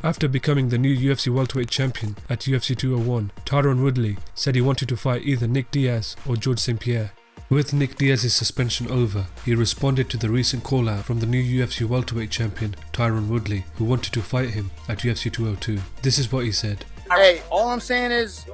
After becoming the new UFC Welterweight Champion at UFC 201, Tyron Woodley said he wanted to fight either Nick Diaz or George St Pierre. With Nick Diaz's suspension over, he responded to the recent call-out from the new UFC Welterweight Champion Tyron Woodley, who wanted to fight him at UFC 202. This is what he said. Hey, all I'm saying is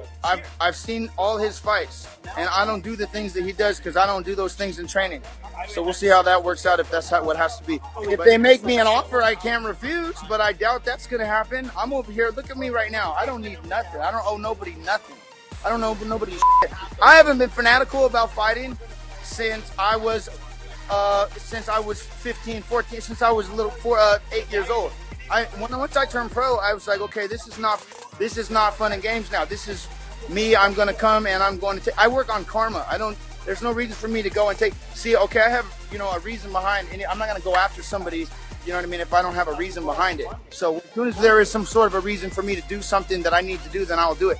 I've seen all his fights, and I don't do the things that he does because I don't do those things in training. So we'll see how that works out, if that's what has to be. If they make me an offer, I can't refuse, but I doubt that's going to happen. I'm over here. Look at me right now. I don't need nothing. I don't owe nobody nothing. I don't know nobody shit. I haven't been fanatical about fighting since I was 15, 14, since I was 8 years old. Once I turned pro, I was like, okay, this is not fun and games now. This is me. I'm going to come and I'm going to take. I work on karma. There's no reason for me to go and take. See, okay, I have a reason behind it. I'm not going to go after somebody. You know what I mean? If I don't have a reason behind it. So as soon as there is some sort of a reason for me to do something that I need to do, then I'll do it.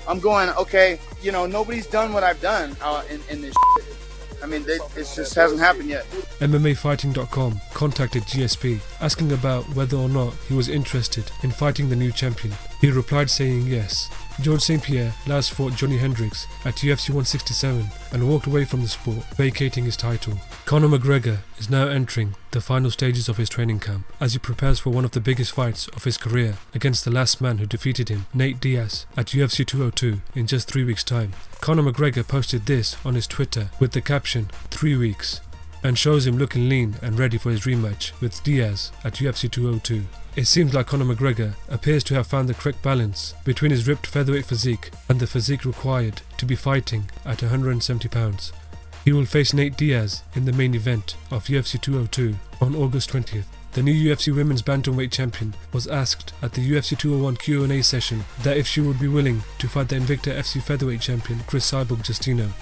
I'm going, okay, nobody's done what I've done in this shit. I mean, it just hasn't happened yet. MMAfighting.com contacted GSP asking about whether or not he was interested in fighting the new champion. He replied saying yes. George St Pierre last fought Johnny Hendricks at UFC 167 and walked away from the sport, vacating his title. Conor McGregor is now entering the final stages of his training camp as he prepares for one of the biggest fights of his career against the last man who defeated him, Nate Diaz, at UFC 202 in just 3 weeks' time. Conor McGregor posted this on his Twitter with the caption, 3 weeks, and shows him looking lean and ready for his rematch with Diaz at UFC 202. It seems like Conor McGregor appears to have found the correct balance between his ripped featherweight physique and the physique required to be fighting at 170 pounds. He will face Nate Diaz in the main event of UFC 202 on August 20th. The new UFC Women's Bantamweight Champion was asked at the UFC 201 Q&A session that if she would be willing to fight the Invicta FC Featherweight Champion Chris Cyborg Justino.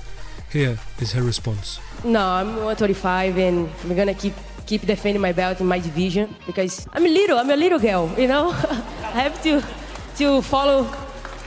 Here is her response. No, I'm 125 and I'm gonna keep defending my belt in my division because I'm a little girl, I have to follow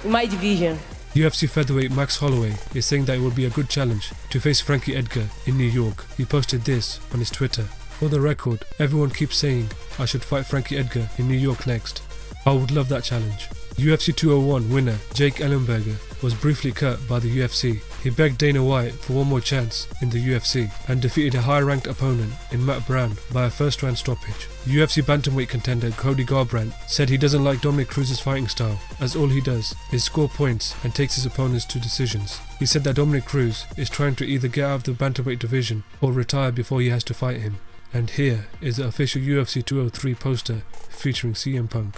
my division. UFC featherweight Max Holloway is saying that it would be a good challenge to face Frankie Edgar in New York. He posted this on his Twitter. For the record, everyone keeps saying I should fight Frankie Edgar in New York next. I would love that challenge. UFC 201 winner Jake Ellenberger was briefly cut by the UFC. He begged Dana White for one more chance in the UFC and defeated a high-ranked opponent in Matt Brown by a first-round stoppage. UFC bantamweight contender Cody Garbrandt said he doesn't like Dominic Cruz's fighting style, as all he does is score points and takes his opponents to decisions. He said that Dominic Cruz is trying to either get out of the bantamweight division or retire before he has to fight him. And here is the official UFC 203 poster featuring CM Punk.